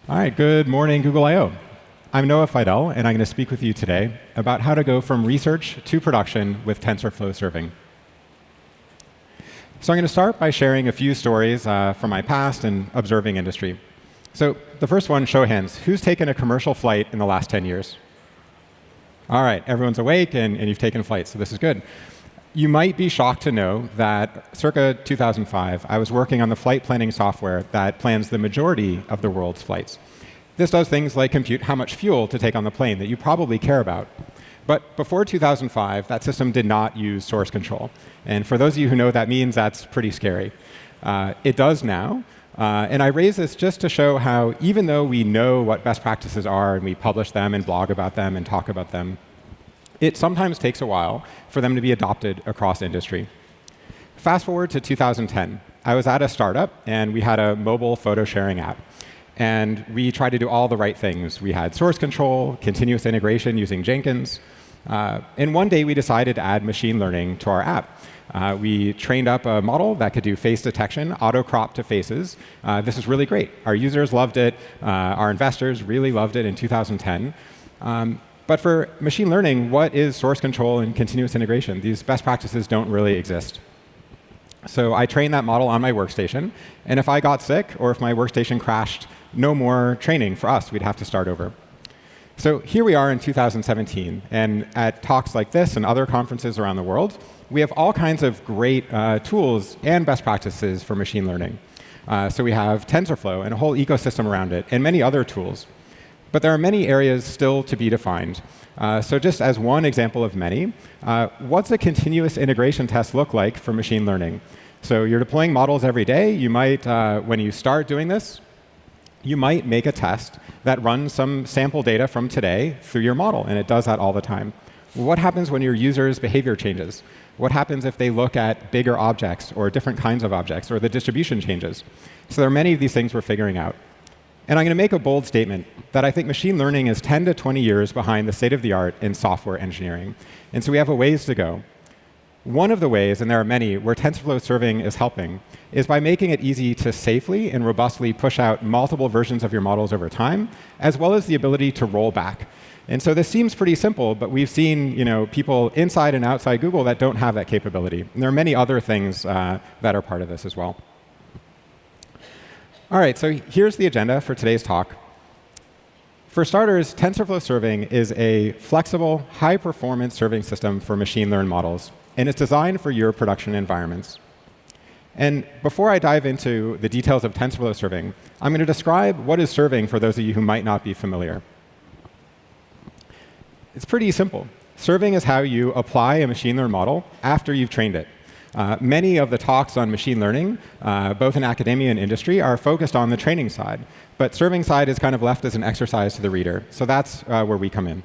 All right, good morning, Google I/O. I'm Noah Fiedel, and I'm going to speak with you today about how to go from research to production with TensorFlow Serving. So I'm going to start by sharing a few stories from my past and observing industry. So the first one, show of hands. Who's taken a commercial flight in the last 10 years? All right, everyone's awake, and you've taken flights, so this is good. You might be shocked to know that circa 2005, I was working on the flight planning software that plans the majority of the world's flights. This does things like compute how much fuel to take on the plane that you probably care about. But before 2005, that system did not use source control. And for those of you who know what that means, that's pretty scary. It does now. And I raise this just to show how even though we know what best practices are and we publish them and blog about them and talk about them, it sometimes takes a while for them to be adopted across industry. Fast forward to 2010. I was at a startup, and we had a mobile photo sharing app. And we tried to do all the right things. We had source control, continuous integration using Jenkins. And one day, we decided to add machine learning to our app. We trained up a model that could do face detection, auto-crop to faces. This is really great. Our users loved it. Our investors really loved it in 2010. But for machine learning, what is source control and continuous integration? These best practices don't really exist. So I trained that model on my workstation. And if I got sick or if my workstation crashed, no more training for us. We'd have to start over. So here we are in 2017. And at talks like this and other conferences around the world, we have all kinds of great tools and best practices for machine learning. So we have TensorFlow and a whole ecosystem around it, and many other tools. But there are many areas still to be defined. So just as one example of many, what's a continuous integration test look like for machine learning? So you're deploying models every day. You might, when you start doing this, you might make a test that runs some sample data from today through your model, and it does that all the time. What happens when your user's behavior changes? What happens if they look at bigger objects or different kinds of objects, or the distribution changes? So there are many of these things we're figuring out. And I'm going to make a bold statement that I think machine learning is 10 to 20 years behind the state of the art in software engineering. And so we have a ways to go. One of the ways, and there are many, where TensorFlow Serving is helping, is by making it easy to safely and robustly push out multiple versions of your models over time, as well as the ability to roll back. And so this seems pretty simple, but we've seen people inside and outside Google that don't have that capability. And there are many other things that are part of this as well. All right, so here's the agenda for today's talk. For starters, TensorFlow Serving is a flexible, high-performance serving system for machine learned models, and it's designed for your production environments. And before I dive into the details of TensorFlow Serving, I'm going to describe what is serving for those of you who might not be familiar. It's pretty simple. Serving is how you apply a machine learned model after you've trained it. Many of the talks on machine learning, both in academia and industry, are focused on the training side. But serving side is kind of left as an exercise to the reader. So that's where we come in.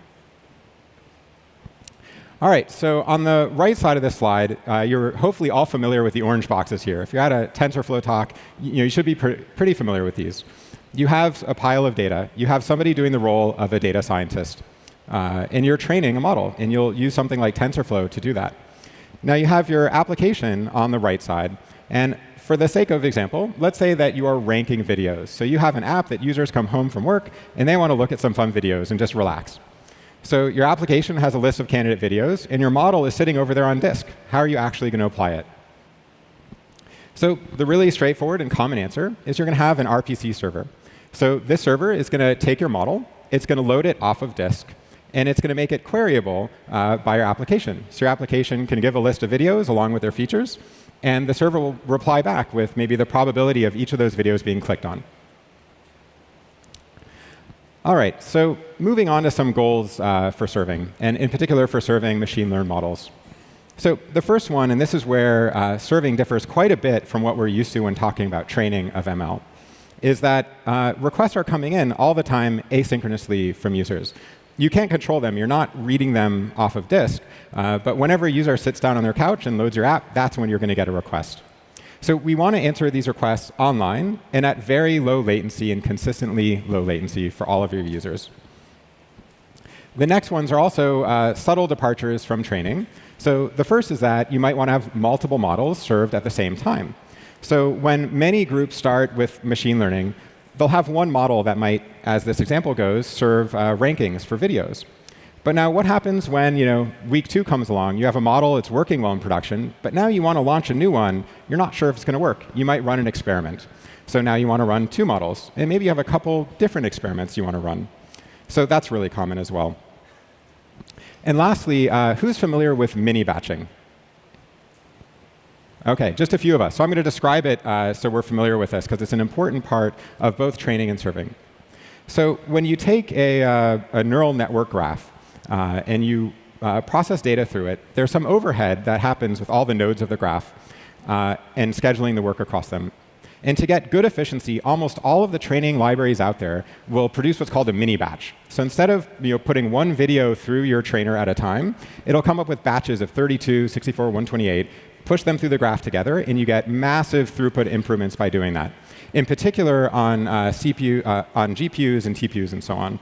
All right, so on the right side of this slide, you're hopefully all familiar with the orange boxes here. If you're at a TensorFlow talk, you should be pretty familiar with these. You have a pile of data. You have somebody doing the role of a data scientist. And you're training a model. And you'll use something like TensorFlow to do that. Now you have your application on the right side. And for the sake of example, let's say that you are ranking videos. So you have an app that users come home from work, and they want to look at some fun videos and just relax. So your application has a list of candidate videos, and your model is sitting over there on disk. How are you actually going to apply it? So the really straightforward and common answer is you're going to have an RPC server. So this server is going to take your model. It's going to load it off of disk. And it's going to make it queryable by your application. So your application can give a list of videos along with their features, and the server will reply back with maybe the probability of each of those videos being clicked on. All right, so moving on to some goals for serving, and in particular for serving machine learned models. So the first one, and this is where serving differs quite a bit from what we're used to when talking about training of ML, is that requests are coming in all the time asynchronously from users. You can't control them. You're not reading them off of disk. But whenever a user sits down on their couch and loads your app, that's when you're going to get a request. So we want to answer these requests online and at very low latency and consistently low latency for all of your users. The next ones are also subtle departures from training. So the first is that you might want to have multiple models served at the same time. So when many groups start with machine learning, they'll have one model that might, as this example goes, serve rankings for videos. But now what happens when week 2 comes along, you have a model, it's working well in production, but now you want to launch a new one, you're not sure if it's going to work. You might run an experiment. So now you want to run 2 models, and maybe you have a couple different experiments you want to run. So that's really common as well. And lastly, who's familiar with mini batching? OK, just a few of us. So I'm going to describe it so we're familiar with this, because it's an important part of both training and serving. So when you take a neural network graph and you process data through it, there's some overhead that happens with all the nodes of the graph and scheduling the work across them. And to get good efficiency, almost all of the training libraries out there will produce what's called a mini batch. So instead of putting one video through your trainer at a time, it'll come up with batches of 32, 64, 128, push them through the graph together, and you get massive throughput improvements by doing that, in particular on GPUs and TPUs and so on.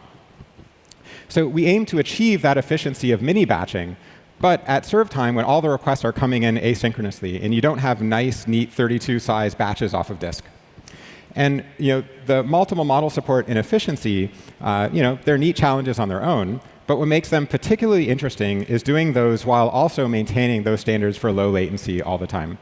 So we aim to achieve that efficiency of mini batching, but at serve time, when all the requests are coming in asynchronously, and you don't have nice, neat 32-size batches off of disk. And the multiple model support and efficiency, they're neat challenges on their own. But what makes them particularly interesting is doing those while also maintaining those standards for low latency all the time.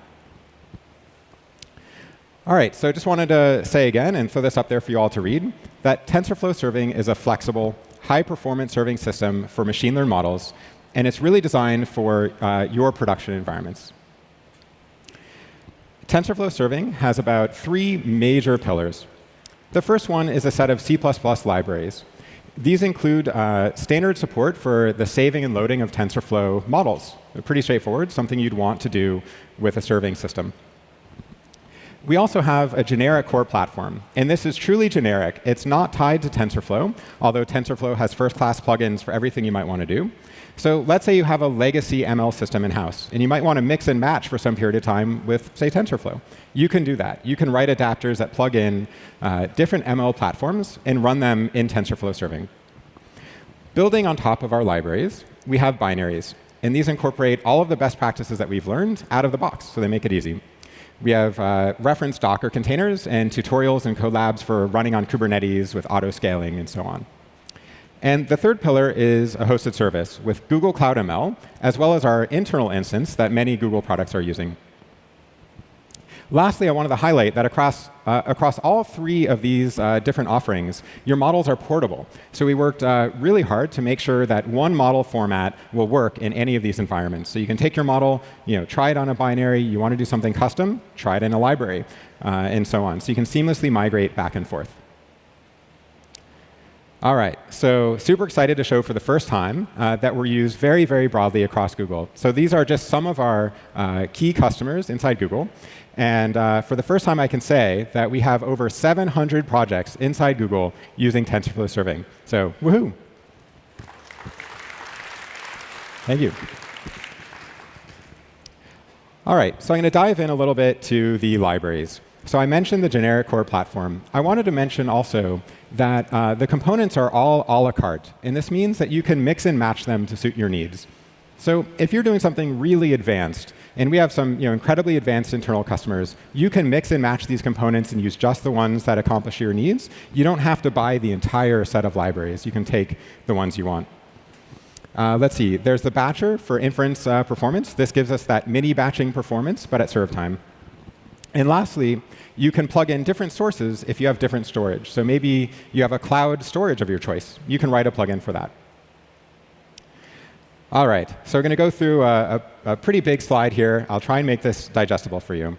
All right, so I just wanted to say again, and throw this up there for you all to read, that TensorFlow Serving is a flexible, high-performance serving system for machine learned models. And it's really designed for your production environments. TensorFlow Serving has about 3 major pillars. The first one is a set of C++ libraries. These include standard support for the saving and loading of TensorFlow models. They're pretty straightforward, something you'd want to do with a serving system. We also have a generic core platform. And this is truly generic. It's not tied to TensorFlow, although TensorFlow has first-class plugins for everything you might want to do. So let's say you have a legacy ML system in-house, and you might want to mix and match for some period of time with, say, TensorFlow. You can do that. You can write adapters that plug in different ML platforms and run them in TensorFlow Serving. Building on top of our libraries, we have binaries. And these incorporate all of the best practices that we've learned out of the box, so they make it easy. We have reference Docker containers and tutorials and collabs for running on Kubernetes with auto-scaling and so on. And the third pillar is a hosted service with Google Cloud ML, as well as our internal instance that many Google products are using. Lastly, I wanted to highlight that across all 3 of these different offerings, your models are portable. So we worked really hard to make sure that one model format will work in any of these environments. So you can take your model, try it on a binary. You want to do something custom, try it in a library, and so on. So you can seamlessly migrate back and forth. All right, so super excited to show for the first time that we're used very, very broadly across Google. So these are just some of our key customers inside Google. And for the first time, I can say that we have over 700 projects inside Google using TensorFlow Serving. So woohoo. Thank you. All right, so I'm going to dive in a little bit to the libraries. So I mentioned the generic core platform. I wanted to mention also that the components are all a la carte. And this means that you can mix and match them to suit your needs. So if you're doing something really advanced, and we have some incredibly advanced internal customers, you can mix and match these components and use just the ones that accomplish your needs. You don't have to buy the entire set of libraries. You can take the ones you want. Let's see. There's the batcher for inference performance. This gives us that mini batching performance, but at serve time. And lastly, you can plug in different sources if you have different storage. So maybe you have a cloud storage of your choice. You can write a plugin for that. All right, so we're going to go through a pretty big slide here. I'll try and make this digestible for you.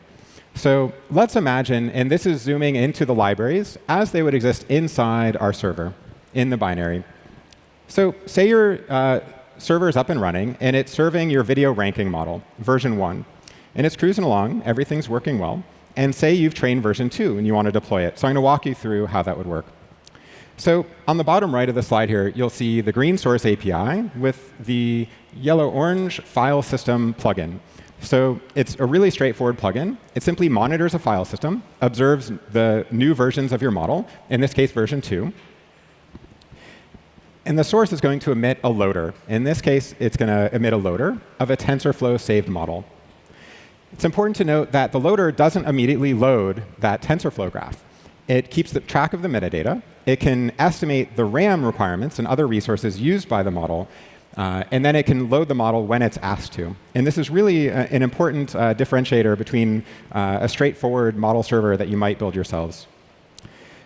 So let's imagine, and this is zooming into the libraries as they would exist inside our server in the binary. So say your server is up and running, and it's serving your video ranking model, version 1. And it's cruising along. Everything's working well. And say you've trained version 2, and you want to deploy it. So I'm going to walk you through how that would work. So on the bottom right of the slide here, you'll see the green source API with the yellow-orange file system plugin. So it's a really straightforward plugin. It simply monitors a file system, observes the new versions of your model, in this case, version 2. And the source is going to emit a loader. In this case, it's going to emit a loader of a TensorFlow saved model. It's important to note that the loader doesn't immediately load that TensorFlow graph. It keeps track of the metadata. It can estimate the RAM requirements and other resources used by the model. And then it can load the model when it's asked to. And this is really an important differentiator between a straightforward model server that you might build yourselves.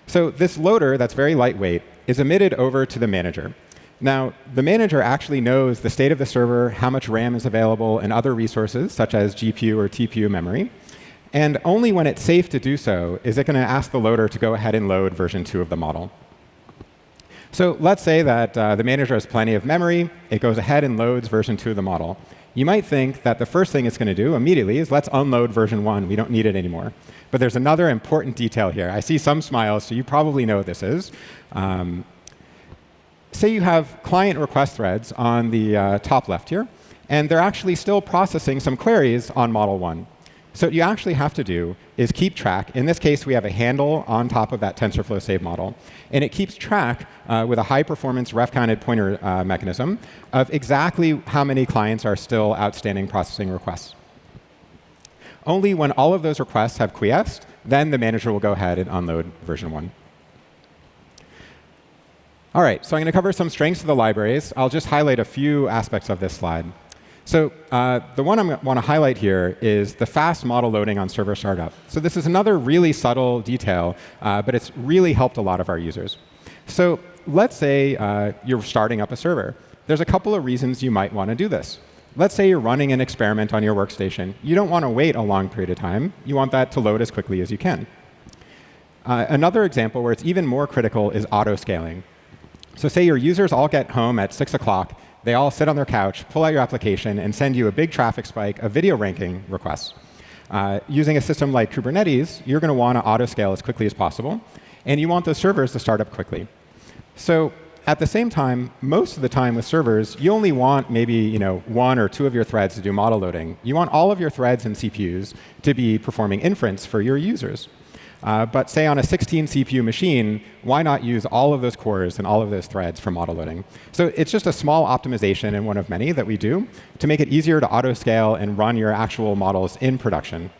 So this loader that's very lightweight is emitted over to the manager. Now, the manager actually knows the state of the server, how much RAM is available, and other resources, such as GPU or TPU memory. And only when it's safe to do so is it going to ask the loader to go ahead and load version 2 of the model. So let's say that the manager has plenty of memory. It goes ahead and loads version 2 of the model. You might think that the first thing it's going to do immediately is let's unload version 1. We don't need it anymore. But there's another important detail here. I see some smiles, so you probably know what this is. Say you have client request threads on the top left here, and they're actually still processing some queries on model 1. So what you actually have to do is keep track. In this case, we have a handle on top of that TensorFlow save model. And it keeps track with a high-performance ref-counted pointer mechanism of exactly how many clients are still outstanding processing requests. Only when all of those requests have quiesced, then the manager will go ahead and unload version 1. All right, so I'm going to cover some strengths of the libraries. I'll just highlight a few aspects of this slide. So the one I want to highlight here is the fast model loading on server startup. So this is another really subtle detail, but it's really helped a lot of our users. So let's say you're starting up a server. There's a couple of reasons you might want to do this. Let's say you're running an experiment on your workstation. You don't want to wait a long period of time. You want that to load as quickly as you can. Another example where it's even more critical is auto-scaling. So say your users all get home at 6 o'clock. They all sit on their couch, pull out your application, and send you a big traffic spike of video ranking requests. Using a system like Kubernetes, you're going to want to auto-scale as quickly as possible. And you want those servers to start up quickly. So at the same time, most of the time with servers, you only want maybe 1 or 2 of your threads to do model loading. You want all of your threads and CPUs to be performing inference for your users. But say on a 16 CPU machine, why not use all of those cores and all of those threads for model loading? So it's just a small optimization and one of many that we do to make it easier to auto-scale and run your actual models in production.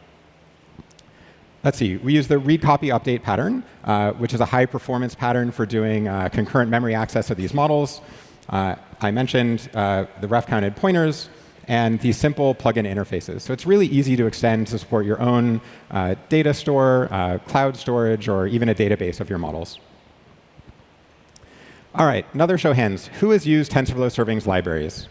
Let's see. We use the read copy update pattern, which is a high-performance pattern for doing concurrent memory access of these models. I mentioned the ref-counted pointers and these simple plugin interfaces. So it's really easy to extend to support your own data store, cloud storage, or even a database of your models. All right, another show hands. Who has used TensorFlow Serving's libraries?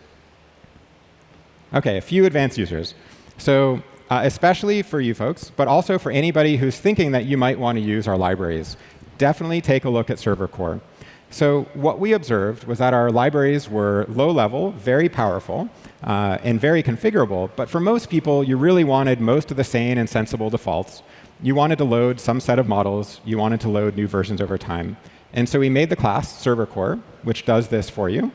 OK, a few advanced users. So especially for you folks, but also for anybody who's thinking that you might want to use our libraries, definitely take a look at Server Core. So what we observed was that our libraries were low-level, very powerful, and very configurable. But for most people, you really wanted most of the sane and sensible defaults. You wanted to load some set of models. You wanted to load new versions over time. And so we made the class Server Core, which does this for you.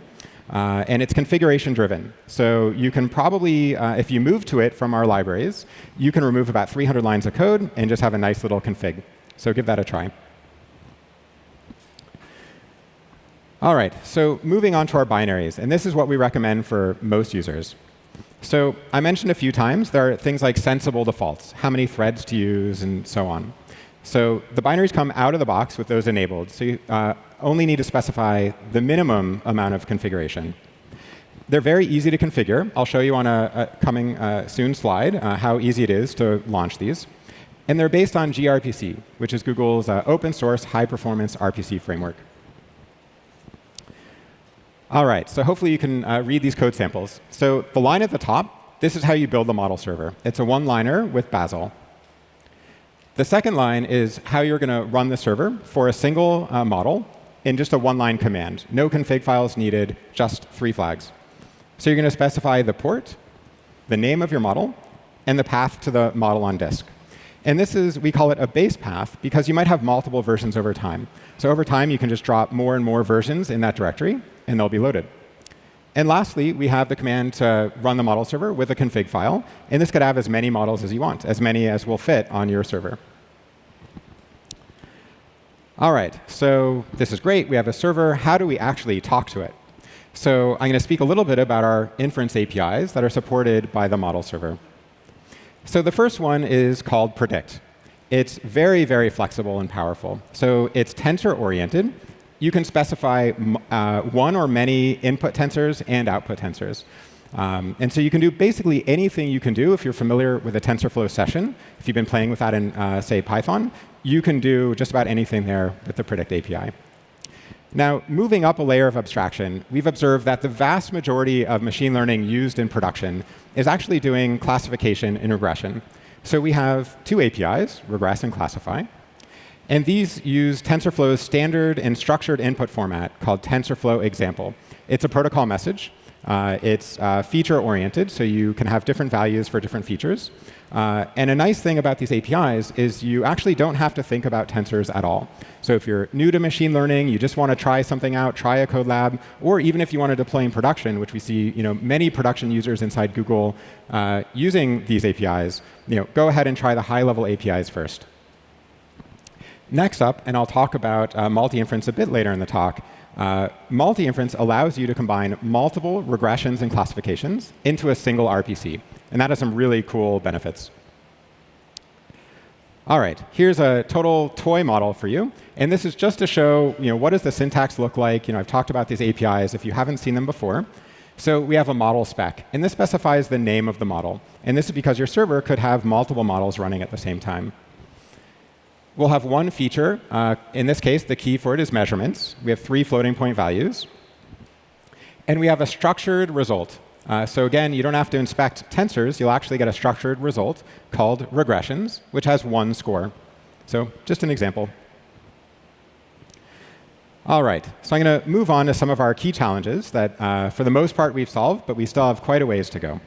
And it's configuration-driven. So you can probably, if you move to it from our libraries, you can remove about 300 lines of code and just have a nice little config. So give that a try. All right, so moving on to our binaries. And this is what we recommend for most users. So I mentioned a few times, there are things like sensible defaults, how many threads to use, and so on. So the binaries come out of the box with those enabled. So you only need to specify the minimum amount of configuration. They're very easy to configure. I'll show you on a coming soon slide how easy it is to launch these. And they're based on gRPC, which is Google's open source high-performance RPC framework. All right, so hopefully you can read these code samples. So the line at the top, this is how you build the model server. It's a one-liner with Bazel. The second line is how you're going to run the server for a single model in just a one-line command. No config files needed, just 3 flags. So you're going to specify the port, the name of your model, and the path to the model on disk. And this is, we call it a base path, because you might have multiple versions over time. So over time, you can just drop more and more versions in that directory, and they'll be loaded. And lastly, we have the command to run the model server with a config file. And this could have as many models as you want, as many as will fit on your server. All right, so this is great. We have a server. How do we actually talk to it? So I'm going to speak a little bit about our inference APIs that are supported by the model server. So the first one is called predict. It's very, very flexible and powerful. So it's tensor-oriented. You can specify one or many input tensors and output tensors. And so you can do basically anything you can do if you're familiar with a TensorFlow session. If you've been playing with that in, say, Python, you can do just about anything there with the Predict API. Now, moving up a layer of abstraction, we've observed that the vast majority of machine learning used in production is actually doing classification and regression. So we have two APIs, regress and classify. And these use TensorFlow's standard and structured input format called TensorFlow example. It's a protocol message. It's feature-oriented, so you can have different values for different features. And a nice thing about these APIs is you actually don't have to think about tensors at all. So if you're new to machine learning, you just want to try something out, try a code lab, or even if you want to deploy in production, which we see many production users inside Google using these APIs, go ahead and try the high-level APIs first. Next up, and I'll talk about multi-inference a bit later in the talk, multi-inference allows you to combine multiple regressions and classifications into a single RPC. And that has some really cool benefits. All right, here's a total toy model for you. And this is just to show what does the syntax look like. I've talked about these APIs if you haven't seen them before. So we have a model spec. And this specifies the name of the model. And this is because your server could have multiple models running at the same time. We'll have one feature. In this case, the key for it is measurements. We have 3 floating point values. And we have a structured result. So again, you don't have to inspect tensors. You'll actually get a structured result called regressions, which has 1 score. So just an example. All right, so I'm going to move on to some of our key challenges that, for the most part, we've solved, but we still have quite a ways to go.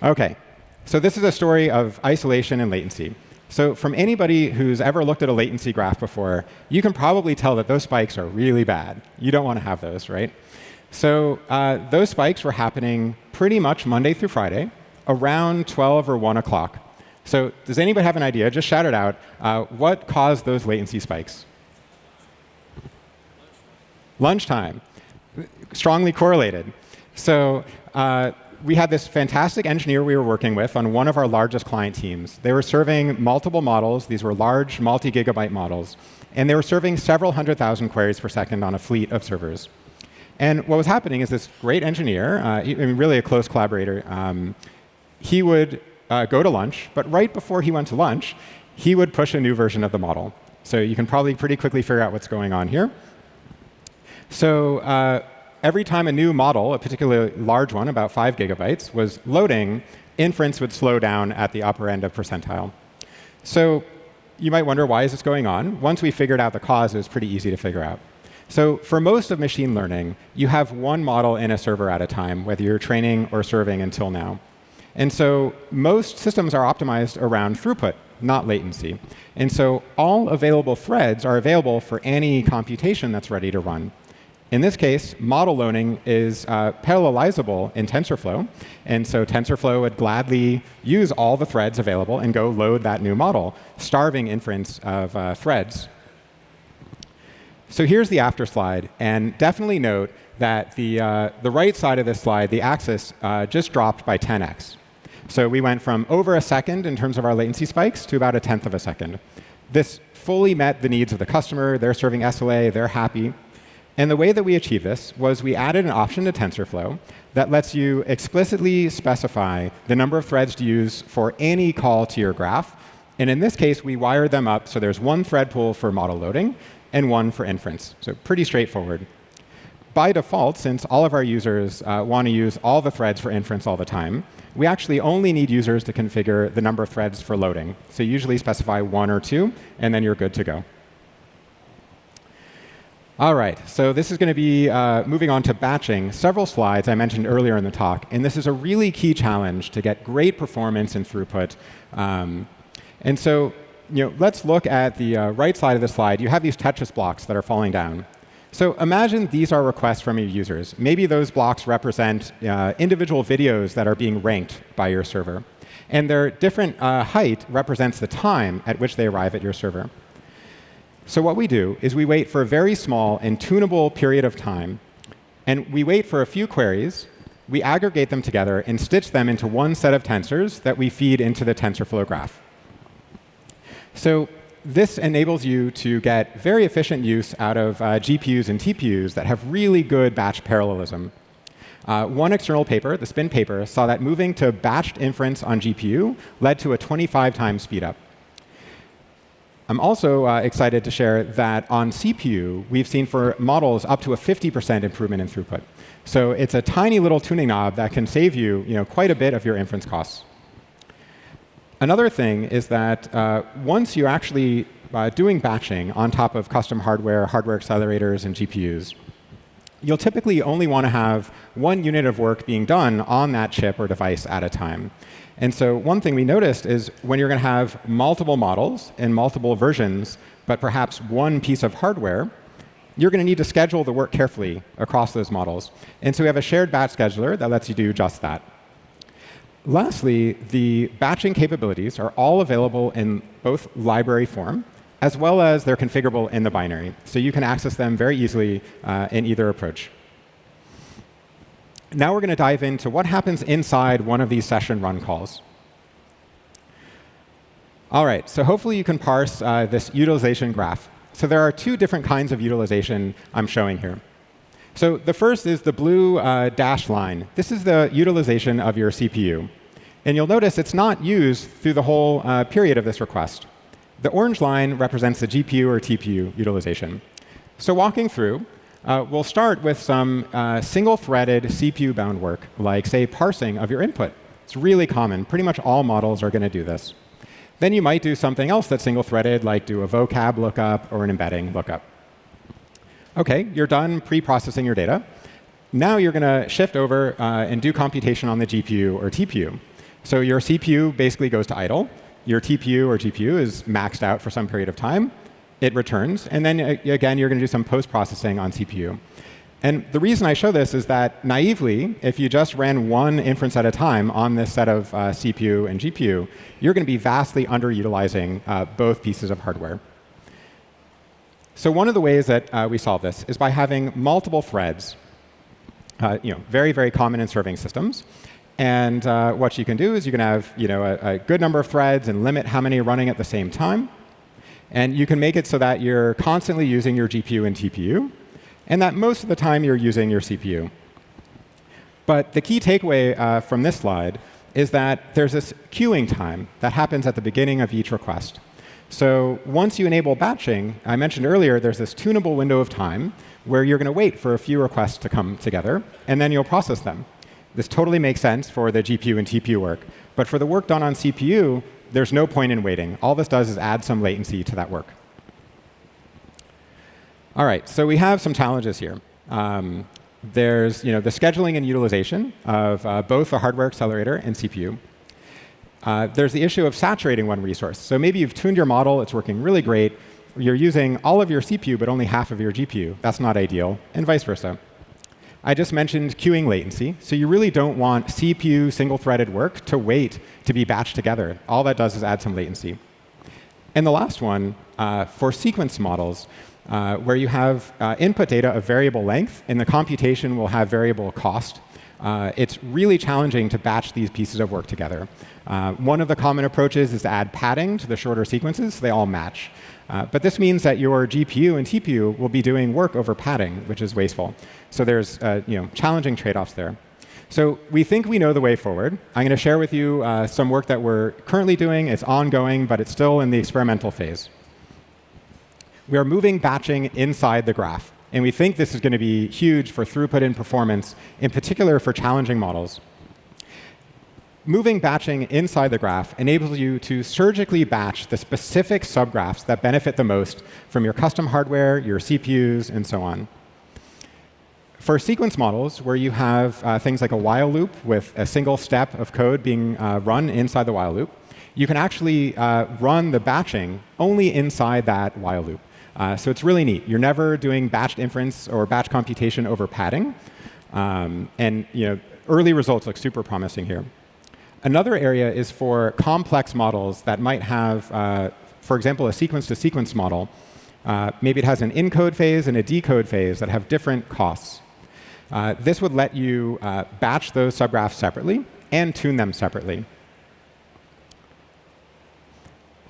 OK, so this is a story of isolation and latency. So from anybody who's ever looked at a latency graph before, you can probably tell that those spikes are really bad. You don't want to have those, right? So those spikes were happening pretty much Monday through Friday, around 12 or 1 o'clock. So does anybody have an idea? Just shout it out. What caused those latency spikes? Lunchtime. Strongly correlated. So we had this fantastic engineer we were working with on one of our largest client teams. They were serving multiple models. These were large, multi-gigabyte models. And they were serving several 100,000 queries per second on a fleet of servers. And what was happening is this great engineer, really a close collaborator, he would go to lunch. But right before he went to lunch, he would push a new version of the model. So you can probably pretty quickly figure out what's going on here. So every time a new model, a particularly large one, about 5 gigabytes, was loading, inference would slow down at the upper end of percentile. So you might wonder, why is this going on? Once we figured out the cause, it was pretty easy to figure out. So for most of machine learning, you have one model in a server at a time, whether you're training or serving until now. And so most systems are optimized around throughput, not latency. And so all available threads are available for any computation that's ready to run. In this case, model loading is parallelizable in TensorFlow. And so TensorFlow would gladly use all the threads available and go load that new model, starving inference of threads. So here's the after slide. And definitely note that the right side of this slide, the axis, just dropped by 10x. So we went from over a second in terms of our latency spikes to about 1/10 of a second. This fully met the needs of the customer. They're serving SLA. They're happy. And the way that we achieved this was we added an option to TensorFlow that lets you explicitly specify the number of threads to use for any call to your graph. And in this case, we wired them up so there's one thread pool for model loading and one for inference. So pretty straightforward. By default, since all of our users want to use all the threads for inference all the time, we actually only need users to configure the number of threads for loading. So you usually specify 1 or 2, and then you're good to go. All right, so this is going to be moving on to batching. Several slides I mentioned earlier in the talk, and this is a really key challenge to get great performance and throughput. And so let's look at the right side of the slide. You have these Tetris blocks that are falling down. So imagine these are requests from your users. Maybe those blocks represent individual videos that are being ranked by your server. And their different height represents the time at which they arrive at your server. So what we do is we wait for a very small and tunable period of time. And we wait for a few queries. We aggregate them together and stitch them into one set of tensors that we feed into the TensorFlow graph. So this enables you to get very efficient use out of GPUs and TPUs that have really good batch parallelism. One external paper, the spin paper, saw that moving to batched inference on GPU led to a 25 times speedup. I'm also excited to share that on CPU, we've seen for models up to a 50% improvement in throughput. So it's a tiny little tuning knob that can save you, quite a bit of your inference costs. Another thing is that once you're actually doing batching on top of custom hardware, hardware accelerators, and GPUs, you'll typically only want to have one unit of work being done on that chip or device at a time. And so one thing we noticed is when you're going to have multiple models and multiple versions, but perhaps one piece of hardware, you're going to need to schedule the work carefully across those models. And so we have a shared batch scheduler that lets you do just that. Lastly, the batching capabilities are all available in both library form, as well as they're configurable in the binary. So you can access them very easily in either approach. Now we're going to dive into what happens inside one of these session run calls. All right, so hopefully you can parse this utilization graph. So there are two different kinds of utilization I'm showing here. So the first is the blue dashed line. This is the utilization of your CPU. And you'll notice it's not used through the whole period of this request. The orange line represents the GPU or TPU utilization. So walking through, we'll start with some single-threaded CPU-bound work, like, say, parsing of your input. It's really common. Pretty much all models are going to do this. Then you might do something else that's single-threaded, like do a vocab lookup or an embedding lookup. OK, you're done pre-processing your data. Now you're going to shift over and do computation on the GPU or TPU. So your CPU basically goes to idle. Your TPU or GPU is maxed out for some period of time. It returns. And then, again, you're going to do some post-processing on CPU. And the reason I show this is that naively, if you just ran one inference at a time on this set of CPU and GPU, you're going to be vastly underutilizing both pieces of hardware. So one of the ways that we solve this is by having multiple threads, very, very common in serving systems. And what you can do is you can have a good number of threads and limit how many are running at the same time. And you can make it so that you're constantly using your GPU and TPU, and that most of the time you're using your CPU. But the key takeaway from this slide is that there's this queuing time that happens at the beginning of each request. So once you enable batching, I mentioned earlier, there's this tunable window of time where you're going to wait for a few requests to come together, and then you'll process them. This totally makes sense for the GPU and TPU work. But for the work done on CPU, there's no point in waiting. All this does is add some latency to that work. All right, so we have some challenges here. There's the scheduling and utilization of both the hardware accelerator and CPU. There's the issue of saturating one resource. So maybe you've tuned your model, it's working really great. You're using all of your CPU, but only half of your GPU. That's not ideal, and vice versa. I just mentioned queuing latency. So you really don't want CPU single-threaded work to wait to be batched together. All that does is add some latency. And the last one, for sequence models, where you have input data of variable length, and the computation will have variable cost, it's really challenging to batch these pieces of work together. One of the common approaches is to add padding to the shorter sequences so they all match. But this means that your GPU and TPU will be doing work over padding, which is wasteful. So there's challenging trade-offs there. So we think we know the way forward. I'm going to share with you some work that we're currently doing. It's ongoing, but it's still in the experimental phase. We are moving batching inside the graph. And we think this is going to be huge for throughput and performance, in particular for challenging models. Moving batching inside the graph enables you to surgically batch the specific subgraphs that benefit the most from your custom hardware, your CPUs, and so on. For sequence models, where you have things like a while loop with a single step of code being run inside the while loop, you can actually run the batching only inside that while loop. So it's really neat. You're never doing batched inference or batch computation over padding. And early results look super promising here. Another area is for complex models that might have, for example, a sequence-to-sequence model. Maybe it has an encode phase and a decode phase that have different costs. This would let you batch those subgraphs separately and tune them separately.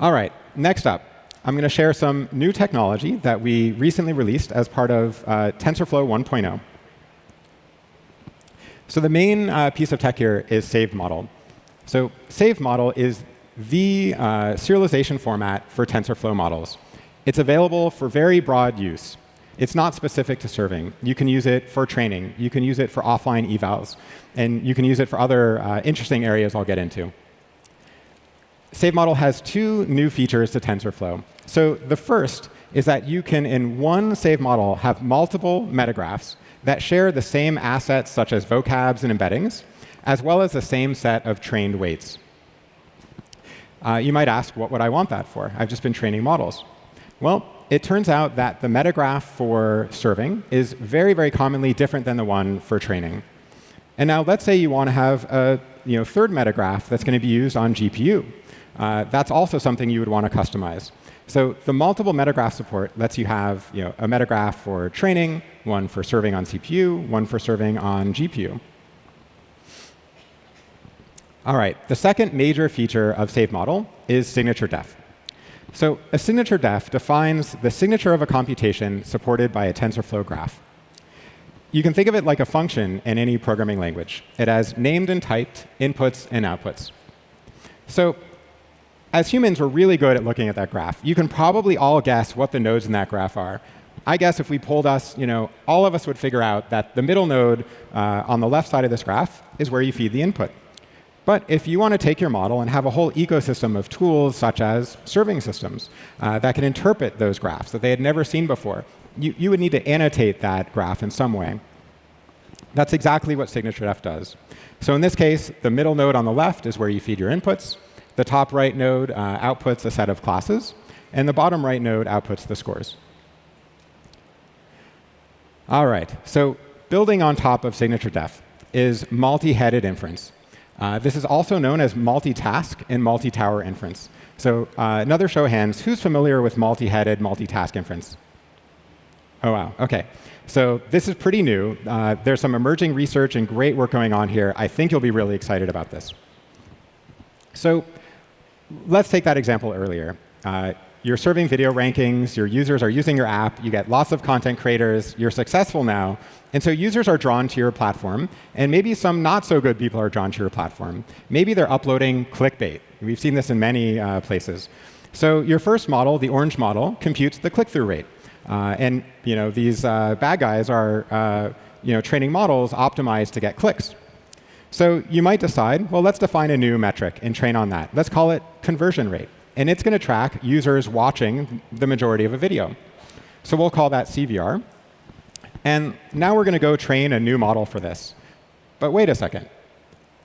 All right, next up, I'm going to share some new technology that we recently released as part of TensorFlow 1.0. So the main piece of tech here is saved model. So saved model is the serialization format for TensorFlow models. It's available for very broad use. It's not specific to serving. You can use it for training. You can use it for offline evals. And you can use it for other interesting areas I'll get into. Saved model has two new features to TensorFlow. So the first is that you can, in one saved model, have multiple metagraphs that share the same assets, such as vocabs and embeddings, as well as the same set of trained weights. You might ask, what would I want that for? I've just been training models. Well, it turns out that the metagraph for serving is very, very commonly different than the one for training. And now let's say you want to have a third metagraph that's going to be used on GPU. That's also something you would want to customize. So the multiple metagraph support lets you have a metagraph for training, one for serving on CPU, one for serving on GPU. All right, the second major feature of saved model is signature def. So a signature def defines the signature of a computation supported by a TensorFlow graph. You can think of it like a function in any programming language. It has named and typed inputs and outputs. So as humans, we're really good at looking at that graph. You can probably all guess what the nodes in that graph are. I guess if we polled us, all of us would figure out that the middle node on the left side of this graph is where you feed the input. But if you want to take your model and have a whole ecosystem of tools, such as serving systems, that can interpret those graphs that they had never seen before, you would need to annotate that graph in some way. That's exactly what signature def does. So in this case, the middle node on the left is where you feed your inputs. The top right node outputs a set of classes. And the bottom right node outputs the scores. All right, so building on top of signature def is multi-headed inference. This is also known as multitask and multi-tower inference. So another show of hands, who's familiar with multi-headed, multitask inference? Oh, wow. OK. So this is pretty new. There's some emerging research and great work going on here. I think you'll be really excited about this. So let's take that example earlier. You're serving video rankings. Your users are using your app. You get lots of content creators. You're successful now. And so users are drawn to your platform. And maybe some not so good people are drawn to your platform. Maybe they're uploading clickbait. We've seen this in many places. So your first model, the orange model, computes the click-through rate. And these bad guys are training models optimized to get clicks. So you might decide, well, let's define a new metric and train on that. Let's call it conversion rate. And it's going to track users watching the majority of a video. So we'll call that CVR. And now we're going to go train a new model for this. But wait a second.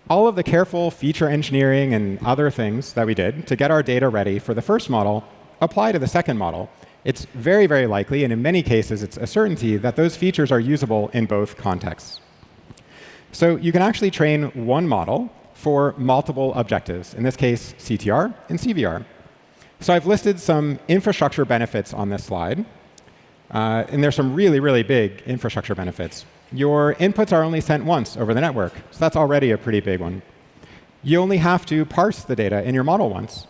All of the careful feature engineering and other things that we did to get our data ready for the first model apply to the second model. It's very, very likely, and in many cases, it's a certainty that those features are usable in both contexts. So you can actually train one model for multiple objectives, in this case, CTR and CVR. So I've listed some infrastructure benefits on this slide. And there's some really, really big infrastructure benefits. Your inputs are only sent once over the network. So that's already a pretty big one. You only have to parse the data in your model once.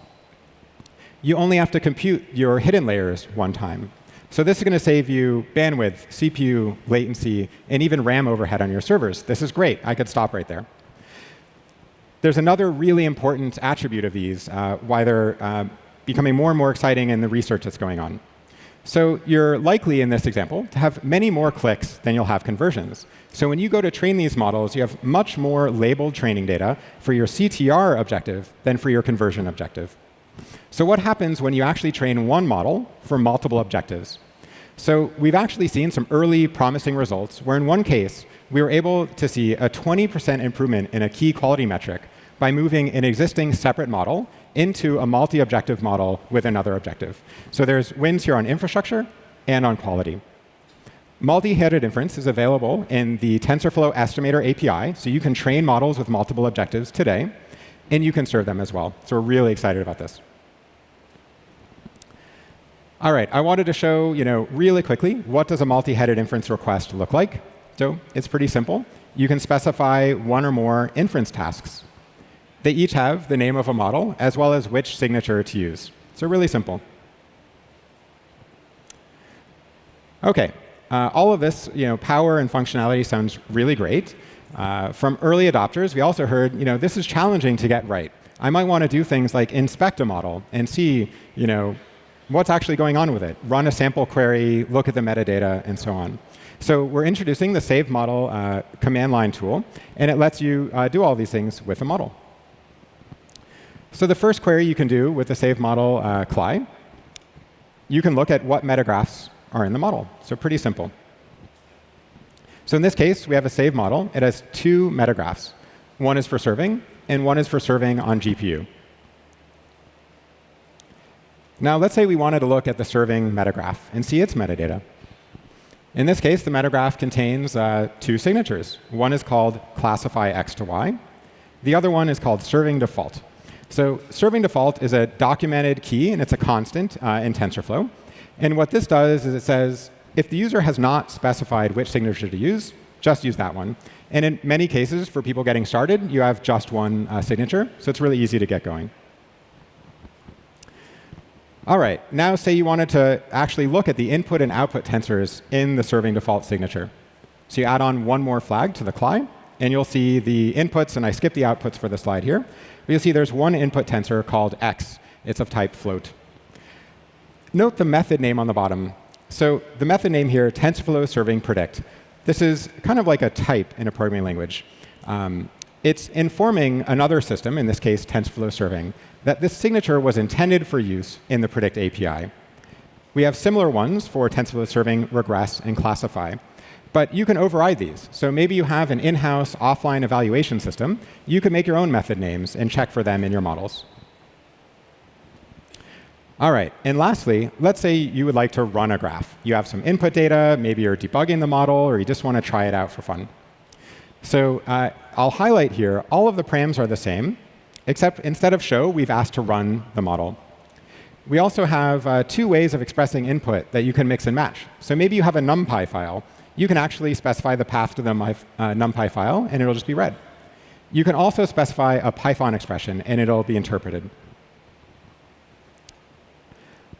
You only have to compute your hidden layers one time. So this is going to save you bandwidth, CPU, latency, and even RAM overhead on your servers. This is great. I could stop right there. There's another really important attribute of these, why they're becoming more and more exciting in the research that's going on. So you're likely, in this example, to have many more clicks than you'll have conversions. So when you go to train these models, you have much more labeled training data for your CTR objective than for your conversion objective. So what happens when you actually train one model for multiple objectives? So we've actually seen some early promising results where in one case, we were able to see a 20% improvement in a key quality metric by moving an existing separate model into a multi-objective model with another objective. So there's wins here on infrastructure and on quality. Multi-headed inference is available in the TensorFlow Estimator API, so you can train models with multiple objectives today, and you can serve them as well. So we're really excited about this. All right, I wanted to show really quickly what does a multi-headed inference request look like. So it's pretty simple. You can specify one or more inference tasks. They each have the name of a model as well as which signature to use. So really simple. OK, all of this power and functionality sounds really great. From early adopters, we also heard this is challenging to get right. I might want to do things like inspect a model and see what's actually going on with it, run a sample query, look at the metadata, and so on. So we're introducing the save model command line tool, and it lets you do all these things with a model. So the first query you can do with the save model CLI, you can look at what metagraphs are in the model. So pretty simple. So in this case, we have a save model. It has two metagraphs. One is for serving, and one is for serving on GPU. Now, let's say we wanted to look at the serving metagraph and see its metadata. In this case, the metagraph contains two signatures. One is called classify x to y. The other one is called serving default. So serving default is a documented key, and it's a constant in TensorFlow. And what this does is it says, if the user has not specified which signature to use, just use that one. And in many cases, for people getting started, you have just one signature. So it's really easy to get going. All right, now say you wanted to actually look at the input and output tensors in the serving default signature. So you add on one more flag to the CLI, and you'll see the inputs, and I skipped the outputs for the slide here. But you'll see there's one input tensor called x. It's of type float. Note the method name on the bottom. So the method name here, TensorFlow Serving predict. This is kind of like a type in a programming language. It's informing another system, in this case TensorFlow Serving, that this signature was intended for use in the predict API. We have similar ones for TensorFlow Serving, regress, and classify. But you can override these. So maybe you have an in-house offline evaluation system. You can make your own method names and check for them in your models. All right, and lastly, let's say you would like to run a graph. You have some input data, maybe you're debugging the model, or you just want to try it out for fun. So I'll highlight here, all of the params are the same, except instead of show, we've asked to run the model. We also have two ways of expressing input that you can mix and match. So maybe you have a NumPy file. You can actually specify the path to the NumPy file, and it'll just be read. You can also specify a Python expression, and it'll be interpreted.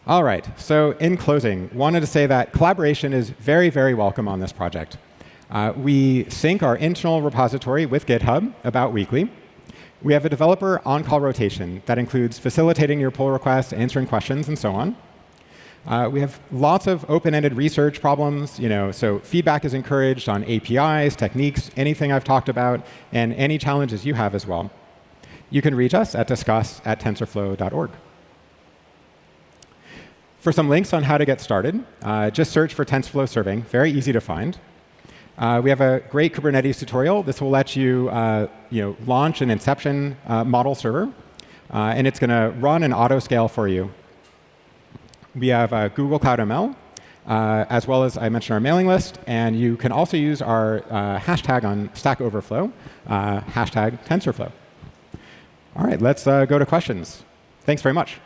All right, so in closing, wanted to say that collaboration is very, very welcome on this project. We sync our internal repository with GitHub about weekly. We have a developer on-call rotation that includes facilitating your pull requests, answering questions, and so on. We have lots of open-ended research problems. So feedback is encouraged on APIs, techniques, anything I've talked about, and any challenges you have as well. You can reach us at discuss@tensorflow.org. For some links on how to get started, just search for TensorFlow Serving. Very easy to find. We have a great Kubernetes tutorial. This will let you, launch an inception model server, and it's going to run an auto scale for you. We have Google Cloud ML, as well as I mentioned our mailing list, and you can also use our hashtag on Stack Overflow, hashtag TensorFlow. All right, let's go to questions. Thanks very much.